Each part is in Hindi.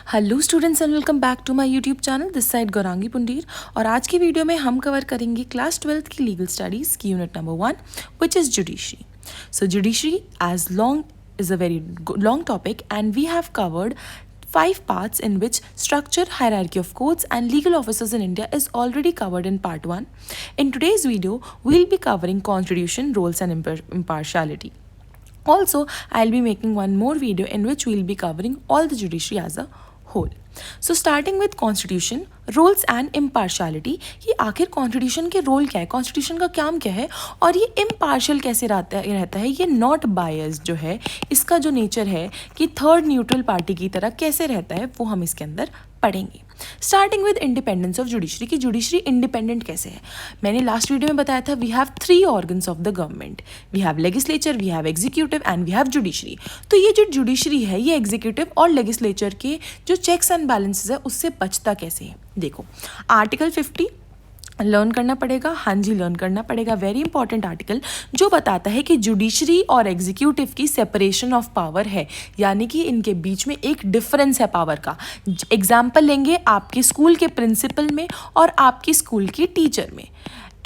Hello students and welcome back to my YouTube channel this side Gaurangi Pundir. और आज की वीडियो में हम कवर करेंगे क्लास 12th की लीगल स्टडीज़ की unit number 1 which is judiciary. So judiciary as long is a very long topic and we have covered 5 parts in which structure, hierarchy of courts and legal officers in India is already covered in part 1. In today's video, we'll be covering constitution, roles and impartiality. Also, I'll be making one more video in which we'll be covering all the judiciary as a whole. So starting with constitution, roles and impartiality, कि आखिर कॉन्स्टिट्यूशन के रोल क्या है, कॉन्स्टिट्यूशन का काम क्या है और ये इम्पार्शल कैसे रहता है, ये नॉट बायस जो है, इसका जो नेचर है कि थर्ड न्यूट्रल पार्टी की तरह कैसे रहता है, वो हम इसके अंदर पढ़ेंगे। Starting with independence of judiciary, कि जुडिशरी इंडिपेंडेंट कैसे है। मैंने लास्ट वीडियो में बताया था we have 3 organs of the government, we have legislature, we have executive and we have judiciary. तो ये जो जुडिशरी है ये एग्जीक्यूटिव और लेजिस्लेचर के जो चेक्स एंड बैलेंसेस है उससे बचता कैसे है। देखो आर्टिकल 50 लर्न करना पड़ेगा, हाँ जी लर्न करना पड़ेगा, वेरी इंपॉर्टेंट आर्टिकल जो बताता है कि जुडिशरी और एग्जीक्यूटिव की सेपरेशन ऑफ पावर है, यानी कि इनके बीच में एक डिफरेंस है पावर का। एग्जाम्पल लेंगे आपके स्कूल के प्रिंसिपल में और आपकी स्कूल की टीचर में।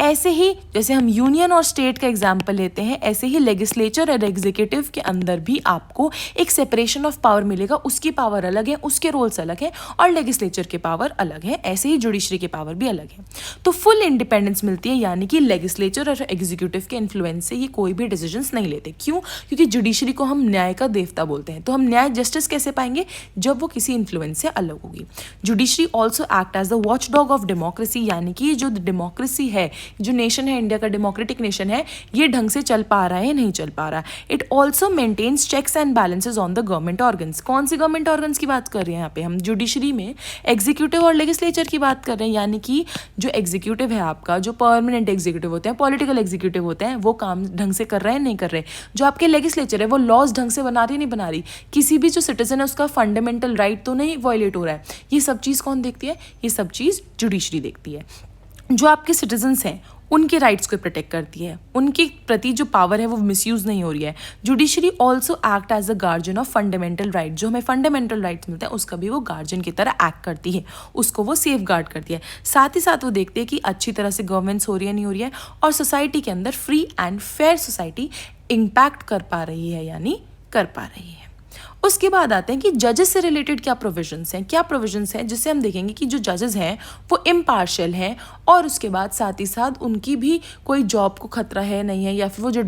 ऐसे ही जैसे हम यूनियन और स्टेट का एग्जाम्पल लेते हैं, ऐसे ही लेजिस्लेचर और एग्जीक्यूटिव के अंदर भी आपको एक सेपरेशन ऑफ पावर मिलेगा, उसकी पावर अलग है, उसके रोल्स अलग हैं और लेजिस्लेचर के पावर अलग है, ऐसे ही जुडिशरी के पावर भी अलग है। तो फुल इंडिपेंडेंस मिलती है, यानी कि लेजिस्लेचर और एग्जीक्यूटिव के इन्फ्लुएंस से ये कोई भी डिसीजंस नहीं लेते। क्यों? क्योंकि जुडिशरी को हम न्याय का देवता बोलते हैं, तो हम न्याय जस्टिस कैसे पाएंगे जब वो किसी इन्फ्लुएंस से अलग होगी। Judiciary also act as the watchdog of democracy, यानी कि जो डेमोक्रेसी है, जो नेशन है इंडिया का डेमोक्रेटिक नेशन है, ये ढंग से चल पा रहा है नहीं चल पा रहा है। It also maintains checks and balances on the government organs. कौन सी गवर्नमेंट ऑर्गन्स की बात कर रहे हैं यहाँ पे हम? जुडिशरी में एग्जीक्यूटिव और लेजिस्लेचर की बात कर रहे हैं, यानी कि जो एग्जीक्यूटिव है आपका, जो परमानेंट एग्जीक्यूटिव होते हैं, पॉलिटिकल एग्जीक्यूटिव होते हैं, वो काम ढंग से कर रहे हैं नहीं कर रहे। जो आपके लेजिस्लेचर है वो लॉज ढंग से बना रही नहीं बना रही, किसी भी जो सिटीजन है उसका फंडामेंटल राइट तो नहीं वायलेट हो रहा है। ये सब चीज़ कौन देखती है? ये सब चीज़ जुडिशरी देखती है। जो आपके सिटीजन्स हैं उनके राइट्स को प्रोटेक्ट करती है, उनके प्रति जो पावर है वो मिसयूज नहीं हो रही है। Judiciary also act as a guardian of fundamental right, जो हमें फंडामेंटल राइट्स मिलते हैं उसका भी वो गार्जियन की तरह एक्ट करती है, उसको वो सेफ गार्ड करती है। साथ ही साथ वो देखते हैं कि अच्छी तरह से गवर्नेंस हो रही है नहीं हो रही है और सोसाइटी के अंदर free and fair society impact कर पा रही है या नहीं कर पा रही है। उसके बाद आते हैं कि जजेस से रिलेटेड क्या प्रोविजंस हैं, क्या प्रोविजंस हैं, जिससे हम देखेंगे कि जो जजेस हैं वो इम्पार्शियल हैं और उसके बाद साथ ही साथ उनकी भी कोई जॉब को खतरा है नहीं है, या फिर वो जो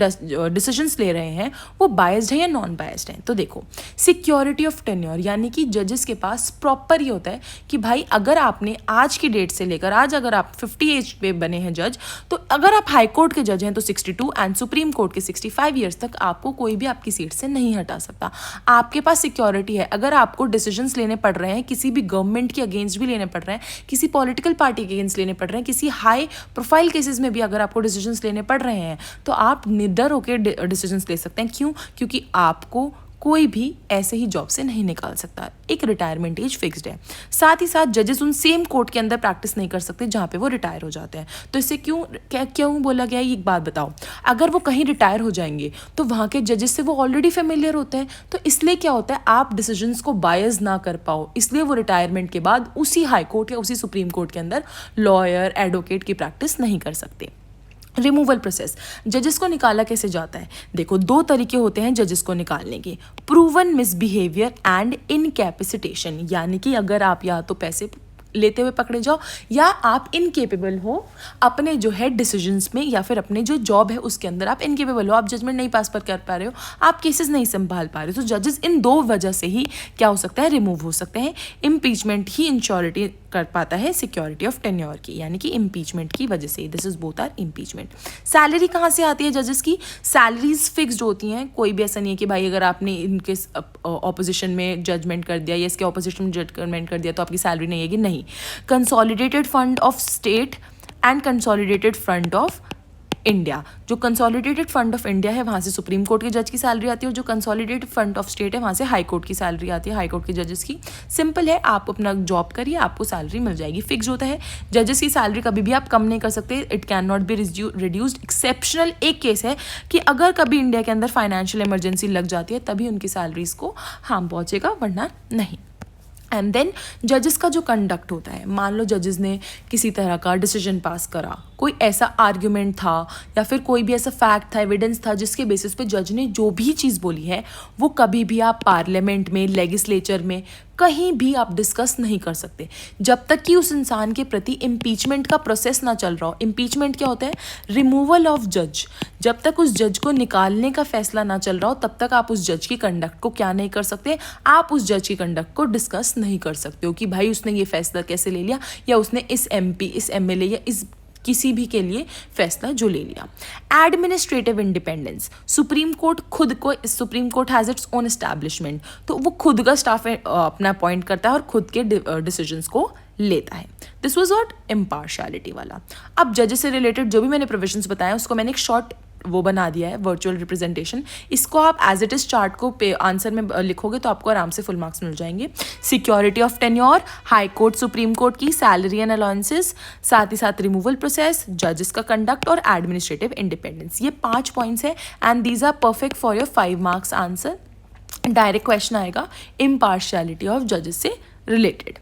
डिसीजंस ले रहे हैं वो बायस्ड है या नॉन बायस्ड हैं। तो देखो सिक्योरिटी ऑफ टेन्योर, यानी कि जजेस के पास प्रॉपर ये होता है कि भाई अगर आपने आज की डेट से लेकर आज अगर आप 50 एज पे बने हैं जज, तो अगर आप हाई कोर्ट के जज हैं तो 62 एंड सुप्रीम कोर्ट के 65 ईयर्स तक आपको कोई भी आपकी सीट से नहीं हटा सकता। आपके पास सिक्योरिटी है, अगर आपको डिसीजंस लेने पड़ रहे हैं, किसी भी गवर्नमेंट के अगेंस्ट भी लेने पड़ रहे हैं, किसी पॉलिटिकल पार्टी के अगेंस्ट लेने पड़ रहे हैं, किसी हाई प्रोफाइल केसेस में भी अगर आपको डिसीजंस लेने पड़ रहे हैं, तो आप निडर होकर डिसीजंस ले सकते हैं। क्यों? क्योंकि आपको कोई भी ऐसे ही जॉब से नहीं निकाल सकता, एक रिटायरमेंट एज फिक्स्ड है। साथ ही साथ जजेस उन सेम कोर्ट के अंदर प्रैक्टिस नहीं कर सकते जहाँ पे वो रिटायर हो जाते हैं। तो इससे क्यों बोला गया है, एक बात बताओ, अगर वो कहीं रिटायर हो जाएंगे तो वहाँ के जजेस से वो ऑलरेडी फेमिलियर होते हैं, तो इसलिए क्या होता है आप डिसीजंस को बायस ना कर पाओ, इसलिए वो रिटायरमेंट के बाद उसी हाई कोर्ट या उसी सुप्रीम कोर्ट के अंदर लॉयर एडवोकेट की प्रैक्टिस नहीं कर सकते। रिमूवल प्रोसेस, जजेस को निकाला कैसे जाता है? देखो 2 तरीके होते हैं जजेस को निकालने के, प्रूवन मिसबिहेवियर एंड इनकैपेसिटेशन, यानी कि अगर आप या तो पैसे लेते हुए पकड़े जाओ या आप इनकेपेबल हो अपने जो है डिसीजंस में, या फिर अपने जो जॉब है उसके अंदर आप इनकेपेबल हो, आप जजमेंट नहीं पास पर कर पा रहे हो, आप केसेस नहीं संभाल पा रहे हो। तो जजेस इन 2 वजह से ही क्या हो सकता है, रिमूव हो सकते हैं। इम्पीचमेंट ही इंश्योरिटी कर पाता है सिक्योरिटी ऑफ टेन्योर की, यानी कि इम्पीचमेंट की वजह से। This is both are impeachment. Salary कहाँ से आती है जजेस की? सैलरीज फिक्स्ड होती हैं, कोई भी ऐसा नहीं है कि भाई अगर आपने इनके ऑपोजिशन में जजमेंट कर दिया या इसके ऑपोजिशन में जजमेंट कर दिया तो आपकी सैलरी नहीं आएगी, नहीं। Consolidated fund of state and consolidated fund of India, जो कंसोलिडेटेड फंड ऑफ इंडिया है वहाँ से सुप्रीम कोर्ट के जज की सैलरी आती है, और जो कंसोलिडेटेड फंड ऑफ स्टेट है वहाँ से हाई कोर्ट की सैलरी आती है, हाई कोर्ट के जजेस की। सिंपल है, आप अपना जॉब करिए आपको सैलरी मिल जाएगी, फिक्स होता है। जजेस की सैलरी कभी भी आप कम नहीं कर सकते, it can not be reduced. Exceptional एक केस है कि अगर कभी इंडिया के अंदर फाइनेंशियल इमरजेंसी लग जाती है तभी उनकी सैलरीज को हार्म पहुँचेगा, वरना नहीं। एंड देन जजेस का जो कंडक्ट होता है, मान लो जजेस ने किसी तरह का डिसीजन पास करा, कोई ऐसा आर्ग्यूमेंट था या फिर कोई भी ऐसा फैक्ट था, एविडेंस था, जिसके बेसिस पे जज ने जो भी चीज़ बोली है वो कभी भी आप पार्लियामेंट में, लेजिस्लेचर में, कहीं भी आप डिस्कस नहीं कर सकते जब तक कि उस इंसान के प्रति इम्पीचमेंट का प्रोसेस ना चल रहा हो। इम्पीचमेंट क्या होता है? रिमूवल ऑफ जज। जब तक उस जज को निकालने का फैसला ना चल रहा हो तब तक आप उस जज की कंडक्ट को क्या नहीं कर सकते, आप उस जज की कंडक्ट को डिस्कस नहीं कर सकते हो कि भाई उसने ये फैसला कैसे ले लिया, या उसने इस एमपी, इस एमएलए या इस किसी भी के लिए फैसला जो ले लिया। Administrative independence, supreme court has its own establishment, तो वो खुद का स्टाफ अपना अपॉइंट करता है और खुद के डिसीजंस को लेता है। दिस वाज व्हाट इम्पार्शियलिटी वाला। अब जजेस से रिलेटेड जो भी मैंने प्रोविजंस बताया उसको मैंने एक शॉर्ट वो बना दिया है, वर्चुअल रिप्रेजेंटेशन। इसको आप एज इट इज चार्ट को आंसर में लिखोगे तो आपको आराम से फुल मार्क्स मिल जाएंगे। Security of tenure, high court supreme court की सैलरी एंड अलाउंसेस, साथ ही साथ रिमूवल प्रोसेस, जजेस का कंडक्ट और एडमिनिस्ट्रेटिव इंडिपेंडेंस। ये 5 पॉइंट्स है and these are perfect for your 5 marks answer. Direct question आएगा इम्पार्शियलिटी ऑफ जजेस से related.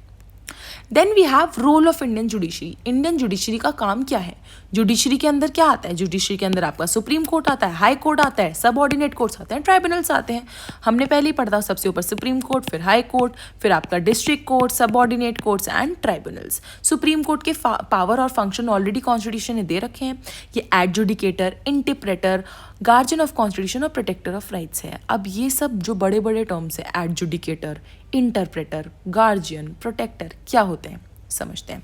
Then we have role of Indian judiciary. Indian judiciary का काम क्या है? जुडिशरी के अंदर क्या आता है? जुडिशरी के अंदर आपका सुप्रीम कोर्ट आता है, हाई कोर्ट आता है, सबऑर्डिनेट कोर्ट्स आते हैं, ट्राइब्यूनल्स आते हैं। हमने पहले ही पढ़ा था, सबसे ऊपर सुप्रीम कोर्ट, फिर हाई कोर्ट, फिर आपका district court, subordinate courts and tribunals. Supreme court के पावर और फंक्शन ऑलरेडी कॉन्स्टिट्यूशन ने दे रखे हैं। ये adjudicator, interpreter, guardian of constitution और प्रोटेक्टर ऑफ राइट्स है। अब ये सब जो बड़े बड़े टर्म्स है, एडजुडिकेटर, इंटरप्रेटर, गार्जियन, प्रोटेक्टर, क्या होते हैं समझते हैं।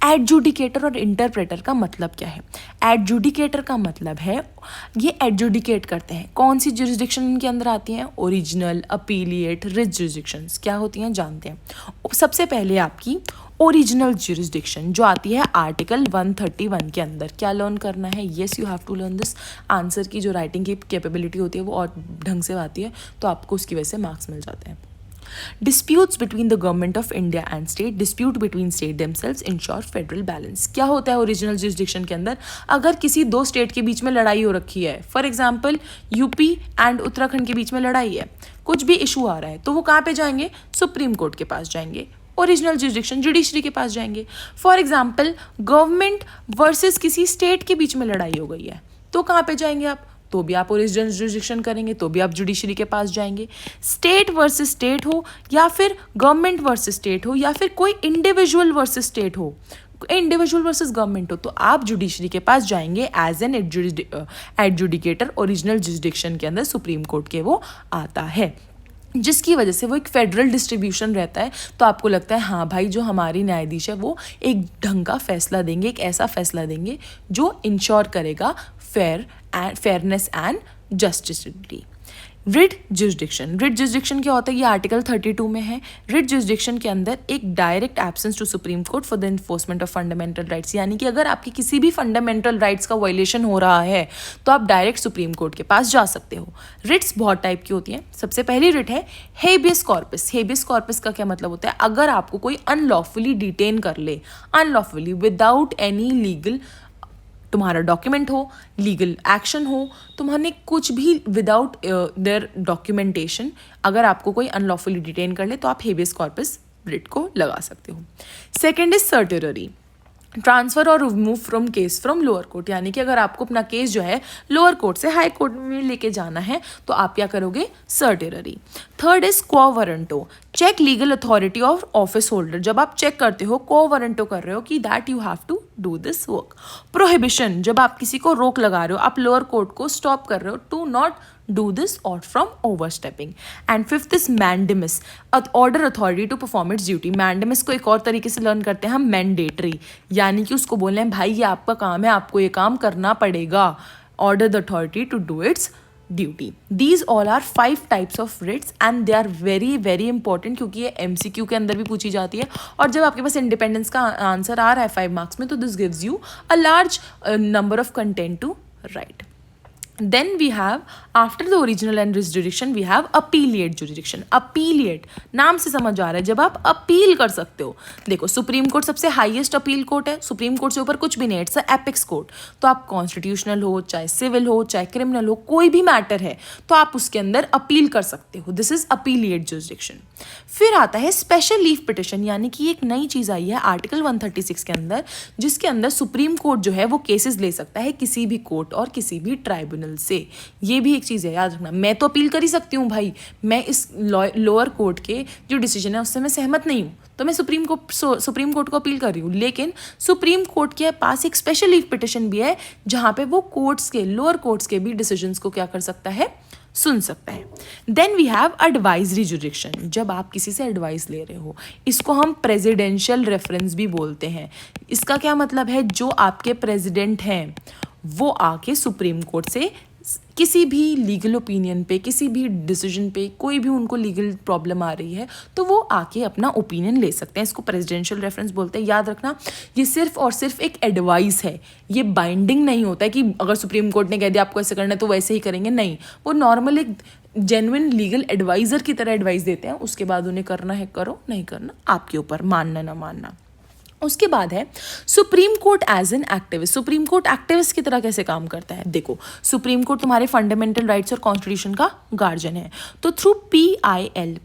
एडजुडिकेटर और इंटरप्रेटर का मतलब क्या है? एडजुडिकेटर का मतलब है ये एडजुडिकेट करते हैं। कौन सी जुरिस्डिक्शन इनके अंदर आती हैं? ओरिजिनल, अपीलिएट, रिट जुरिस्डिक्शंस क्या होती हैं जानते हैं। सबसे पहले आपकी ओरिजिनल जुरिस्डिक्शन जो आती है आर्टिकल 131 के अंदर। क्या लर्न करना है? Yes, you have to learn this. Answer की जो राइटिंग की कैपेबिलिटी होती है वो और ढंग से आती है तो आपको उसकी वजह से मार्क्स मिल जाते हैं। Disputes between the government of India and state, dispute between state themselves ensure federal balance. क्या होता है ओरिजिनल जुरिस्डिक्शन के अंदर? अगर किसी 2 स्टेट के बीच में लड़ाई हो रखी है, for example UP and Uttarakhand के बीच में लड़ाई है, कुछ भी इशू आ रहा है, तो वो कहाँ पे जाएंगे? सुप्रीम कोर्ट के पास जाएंगे, ओरिजिनल जुरिस्डिक्शन जुडिशरी के पास जाएंगे। फॉर एग्जाम्पल गवर्नमेंट वर्सेस किसी स्टेट के बीच में लड़ाई हो गई है तो कहाँ पे जाएंगे आप? तो भी आप ओरिजिनल जुरिस्डिक्शन करेंगे, तो भी आप जुडिशरी के पास जाएंगे। स्टेट वर्सेस स्टेट हो या फिर गवर्नमेंट वर्सेस स्टेट हो या फिर कोई इंडिविजुअल वर्सेस स्टेट हो, इंडिविजुअल वर्सेस गवर्नमेंट हो, तो आप जुडिशरी के पास जाएंगे as an adjudicator. Original jurisdiction के अंदर सुप्रीम कोर्ट के वो आता है, जिसकी वजह से वो एक फेडरल डिस्ट्रीब्यूशन रहता है। तो आपको लगता है हाँ भाई जो हमारी न्यायाधीश है वो एक ढंग का फैसला देंगे, एक ऐसा फैसला देंगे जो इंश्योर करेगा फेयरनेस एंड जस्टिसिटी। रिट जुरिस्डिक्शन क्या होता है? ये आर्टिकल 32 में है। रिट जुरिस्डिक्शन के अंदर एक डायरेक्ट एब्सेंस to supreme court for the enforcement of fundamental rights, यानी कि अगर आपकी किसी भी फंडामेंटल राइट्स का वायलेशन हो रहा है तो आप डायरेक्ट सुप्रीम कोर्ट के पास जा सकते हो। रिट्स बहुत टाइप की होती हैं। सबसे पहली रिट है हेबियस कॉर्पस। हेबियस कॉर्पस का क्या मतलब होता है? अगर आपको कोई अनलॉफुली डिटेन कर ले, अनलॉफुली विदाउट एनी लीगल, तुम्हारा डॉक्यूमेंट हो, लीगल एक्शन हो, तुम्हारे कुछ भी विदाउट देयर डॉक्यूमेंटेशन, अगर आपको कोई अनलॉफुली डिटेन कर ले तो आप हेबियस कॉर्पस रिट को लगा सकते हो। सेकेंड इज सर्टेररी, ट्रांसफर और remove from case from lower court, यानी कि अगर आपको अपना केस जो है लोअर कोर्ट से हाई कोर्ट में लेके जाना है तो आप क्या करोगे? Certiorari. Third is quo warranto, check legal authority of office holder. जब आप चेक करते हो, क्वो वारंटो कर रहे हो कि that you have to do this work. Prohibition, जब आप किसी को रोक लगा रहे हो, आप लोअर कोर्ट को स्टॉप कर रहे हो to not do this or from overstepping. And fifth is mandamus, order authority to perform its duty. mandamus को एक और तरीके से लर्न करते हैं हम, mandatory, यानी कि उसको बोल रहे हैं भाई ये आपका काम है, आपको ये काम करना पड़ेगा। order the authority to do its duty. These all are 5 types of writs and they are very very important क्योंकि ये MCQ के अंदर भी पूछी जाती है। और जब आपके पास इंडिपेंडेंस का आंसर आ रहा है 5 मार्क्स में तो this gives you a large number of content to write. Then we have, after the original and res jurisdiction, we have appellate jurisdiction. Appellate नाम से समझ आ रहा है जब आप अपील कर सकते हो. देखो सुप्रीम कोर्ट सबसे हाईएस्ट अपील कोर्ट है, सुप्रीम कोर्ट से ऊपर कुछ भी नहीं, इट्स एपेक्स कोर्ट. तो आप कॉन्स्टिट्यूशनल हो, चाहे सिविल हो, चाहे क्रिमिनल हो, कोई भी मैटर है तो आप उसके अंदर अपील कर सकते हो. This is appellate jurisdiction. फिर आता है स्पेशल लीव पिटिशन, यानी कि एक नई चीज़ आई है आर्टिकल 136 के अंदर, जिसके अंदर सुप्रीम कोर्ट जो है वो केसेस ले सकता है किसी भी कोर्ट और किसी भी ट्राइब्यूनल से. ये भी एक चीज़ है, याद रखना. मैं तो अपील कर ही सकती हूँ भाई, मैं इस लोअर कोर्ट के जो डिसीजन है उससे मैं सहमत नहीं हूँ, तो मैं सुप्रीम कोर्ट को अपील कर रही हूँ. लेकिन सुप्रीम कोर्ट के पास एक स्पेशल लीव पिटिशन भी है जहाँ पे वो कोर्ट्स के, लोअर कोर्ट्स के भी डिसीजंस को क्या कर सकता है, सुन सकता है. Then we have advisory jurisdiction. जब आप किसी से एडवाइस ले रहे हो, इसको हम प्रेसिडेंशियल रेफरेंस भी बोलते हैं. इसका क्या मतलब है, जो आपके प्रेसिडेंट हैं वो आके सुप्रीम कोर्ट से किसी भी लीगल ओपिनियन पे, किसी भी डिसीजन पे, कोई भी उनको लीगल प्रॉब्लम आ रही है तो वो आके अपना ओपिनियन ले सकते हैं. इसको प्रेसिडेंशियल रेफरेंस बोलते हैं. याद रखना, ये सिर्फ और सिर्फ एक एडवाइस है, ये बाइंडिंग नहीं होता है कि अगर सुप्रीम कोर्ट ने कह दिया आपको ऐसे करना है तो वैसे ही करेंगे. नहीं, वो नॉर्मल एक जेन्युइन लीगल एडवाइज़र की तरह एडवाइस देते हैं. उसके बाद उन्हें करना है करो, नहीं करना आपके ऊपर, मानना ना मानना. उसके बाद है supreme court as an activist. Supreme court activist की तरह कैसे काम करता है, देखो सुप्रीम कोर्ट तुम्हारे फंडामेंटल राइट्स और कॉन्स्टिट्यूशन का गार्जियन है. तो थ्रू PIL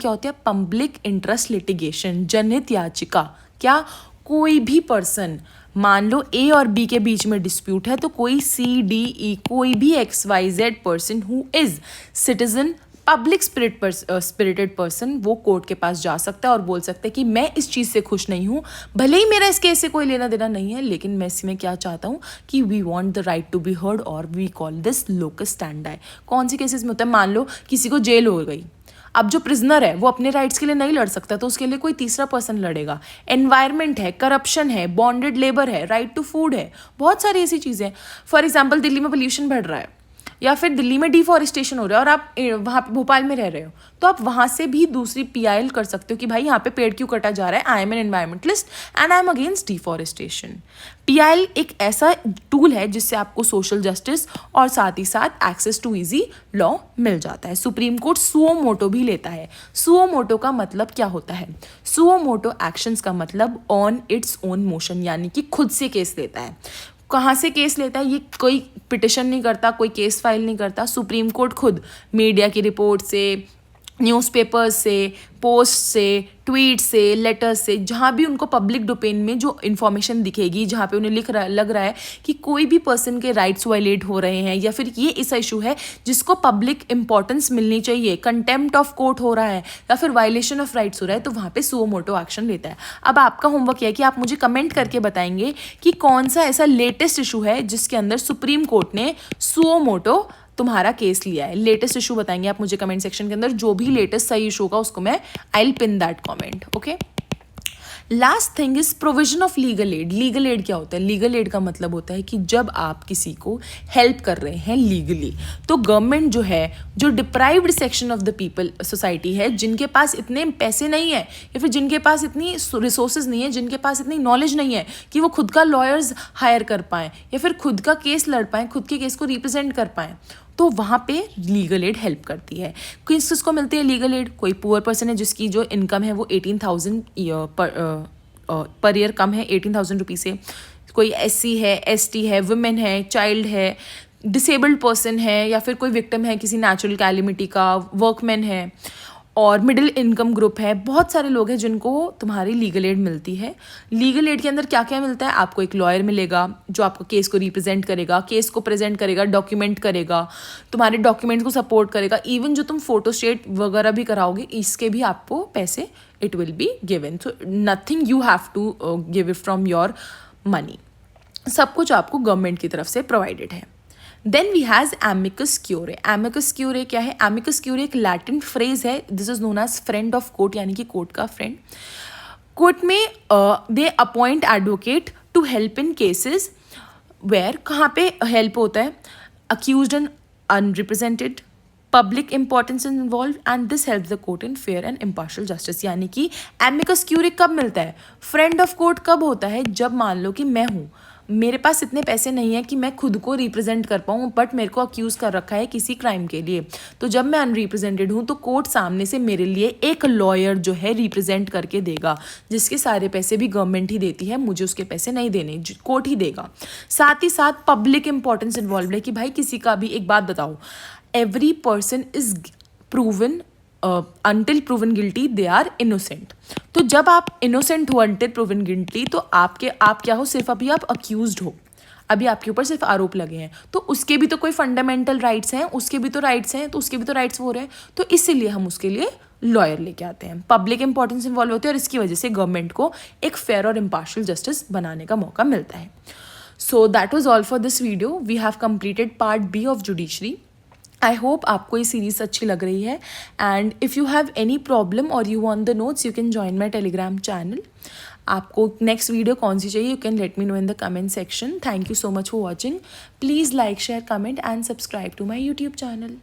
क्या होती है, पब्लिक इंटरेस्ट लिटिगेशन, जनहित याचिका. क्या, कोई भी पर्सन, मान लो A और B के बीच में डिस्प्यूट है, तो कोई CDE, कोई भी XYZ person who is citizen, public spirited person, वो कोर्ट के पास जा सकता है और बोल सकता है कि मैं इस चीज़ से खुश नहीं हूँ, भले ही मेरा इस केस से कोई लेना देना नहीं है, लेकिन मैं इसमें क्या चाहता हूँ कि we want the right to be heard और we call this locus standi. कौन सी केसेस में होता है, मान लो किसी को जेल हो गई, अब जो प्रिजनर है वो अपने राइट्स के लिए नहीं लड़ सकता, तो उसके लिए कोई तीसरा पर्सन लड़ेगा. एनवायरनमेंट है, करप्शन है, बॉन्डेड लेबर है, राइट टू फूड है, बहुत सारी ऐसी चीज़ें. फॉर एग्जाम्पल दिल्ली में पोल्यूशन बढ़ रहा है, या फिर दिल्ली में डिफॉरेस्टेशन हो रहा है और आप वहाँ पे भोपाल में रह रहे हो, तो आप वहाँ से भी दूसरी PIL कर सकते हो कि भाई यहाँ पे पेड़ क्यों कटा जा रहा है, I am an environmentalist and I am against deforestation. PIL एक ऐसा टूल है जिससे आपको सोशल जस्टिस और साथ ही साथ एक्सेस टू इजी लॉ मिल जाता है. सुप्रीम कोर्ट सुओ मोटो भी लेता है. सुओ मोटो का मतलब क्या होता है, सुओ मोटो एक्शंस का मतलब ऑन इट्स ओन मोशन, यानी कि खुद से केस लेता है. कहाँ से केस लेता है, ये कोई पिटिशन नहीं करता, कोई केस फाइल नहीं करता. सुप्रीम कोर्ट खुद मीडिया की रिपोर्ट से, न्यूज़पेपर्स से, पोस्ट से, ट्वीट से, लेटर से, जहाँ भी उनको पब्लिक डोमेन में जो इन्फॉर्मेशन दिखेगी, जहाँ पे उन्हें लग रहा है कि कोई भी पर्सन के राइट्स वायलेट हो रहे हैं, या फिर ये ऐसा इशू है जिसको पब्लिक इंपॉर्टेंस मिलनी चाहिए, कंटेम्प्ट ऑफ कोर्ट हो रहा है या फिर वायलेशन ऑफ राइट्स हो रहा है, तो वहाँ पे सुओ मोटो एक्शन लेता है. अब आपका होमवर्क यह है कि आप मुझे कमेंट करके बताएंगे कि कौन सा ऐसा लेटेस्ट इशू है जिसके अंदर सुप्रीम कोर्ट ने सुओ मोटो तुम्हारा केस लिया है. लेटेस्ट इशू बताएंगे आप मुझे कमेंट सेक्शन के अंदर. जो भी लेटेस्ट सही इशू होगा उसको मैं I will pin that comment. Okay, last thing is provision of legal aid. Legal aid क्या होता है, लीगल एड का मतलब होता है कि जब आप किसी को हेल्प कर रहे हैं लीगली, तो गवर्नमेंट जो है, जो deprived section of the people society है, जिनके पास इतने पैसे नहीं है या फिर जिनके पास इतनी रिसोर्सेज नहीं है, जिनके पास इतनी नॉलेज नहीं है कि वो खुद का लॉयर्स हायर कर पाएँ या फिर खुद का केस लड़ पाएँ, खुद के केस को रिप्रेजेंट कर पाएँ, तो वहाँ पे लीगल एड हेल्प करती है. किसको मिलती है लीगल एड, कोई पुअर पर्सन है जिसकी जो इनकम है वो 18,000 पर ईयर कम है 18,000 रुपीज़ से, कोई SC है, ST है, वुमेन है, चाइल्ड है, डिसेबल्ड पर्सन है, या फिर कोई विक्टिम है किसी नेचुरल कैलिमिटी का, वर्कमैन है, और मिडिल इनकम ग्रुप है. बहुत सारे लोग हैं जिनको तुम्हारी लीगल एड मिलती है. लीगल एड के अंदर क्या क्या मिलता है, आपको एक लॉयर मिलेगा जो आपको केस को रिप्रेजेंट करेगा, केस को प्रेजेंट करेगा, डॉक्यूमेंट करेगा, तुम्हारे डॉक्यूमेंट्स को सपोर्ट करेगा. इवन जो तुम फोटो स्टेट वगैरह भी कराओगे, इसके भी आपको पैसे it will be given. So nothing you have to give it from your money. सब कुछ आपको गवर्नमेंट की तरफ से प्रोवाइडेड है. Then we has amicus curiae. Amicus curiae क्या है, एमिकस क्यूरे एक लैटिन फ्रेज है. This is known as friend of court, यानी कि कोर्ट का फ्रेंड. कोर्ट में they appoint advocate to help in cases where, कहाँ पे हेल्प होता है, accused and unrepresented, public importance involve, and this help the court in fair and impartial justice. यानी कि एमिकस क्यूरे कब मिलता है, फ्रेंड ऑफ कोर्ट कब होता है, जब मान लो कि मैं हूँ, मेरे पास इतने पैसे नहीं है कि मैं खुद को रिप्रेजेंट कर पाऊँ, बट मेरे को अक्यूज़ कर रखा है किसी क्राइम के लिए, तो जब मैं अनरिप्रेजेंटेड हूँ तो कोर्ट सामने से मेरे लिए एक लॉयर जो है रिप्रेजेंट करके देगा, जिसके सारे पैसे भी गवर्नमेंट ही देती है, मुझे उसके पैसे नहीं देने, कोर्ट ही देगा। साथ ही साथ पब्लिक इंपॉर्टेंस इन्वॉल्व है कि भाई किसी का भी, एक बात बताओ, every person is proven until proven guilty they are innocent. तो जब आप इनोसेंट हो अनटिल प्रूवन गिल्टी, तो आप क्या हो, सिर्फ अभी आप अक्यूज्ड हो, अभी आपके ऊपर सिर्फ आरोप लगे हैं, तो उसके भी तो कोई फंडामेंटल राइट्स हैं, उसके भी तो राइट्स हैं, तो उसके भी तो राइट्स हो रहे हैं, तो इसीलिए हम उसके लिए लॉयर लेके आते हैं। पब्लिक इंपॉर्टेंस इन्वॉल्व होती है और इसकी वजह से गवर्नमेंट को एक फेयर और इम्पार्शियल जस्टिस बनाने का मौका मिलता है। So that was all for this video. We have completed part B of judiciary. I hope आपको ये सीरीज़ अच्छी लग रही है, and if you have any problem और you want the notes, you can join my Telegram channel. आपको नेक्स्ट वीडियो कौन सी चाहिए, you can let me know in the comment section. Thank you so much for watching. Please like, share, comment and subscribe to my YouTube channel.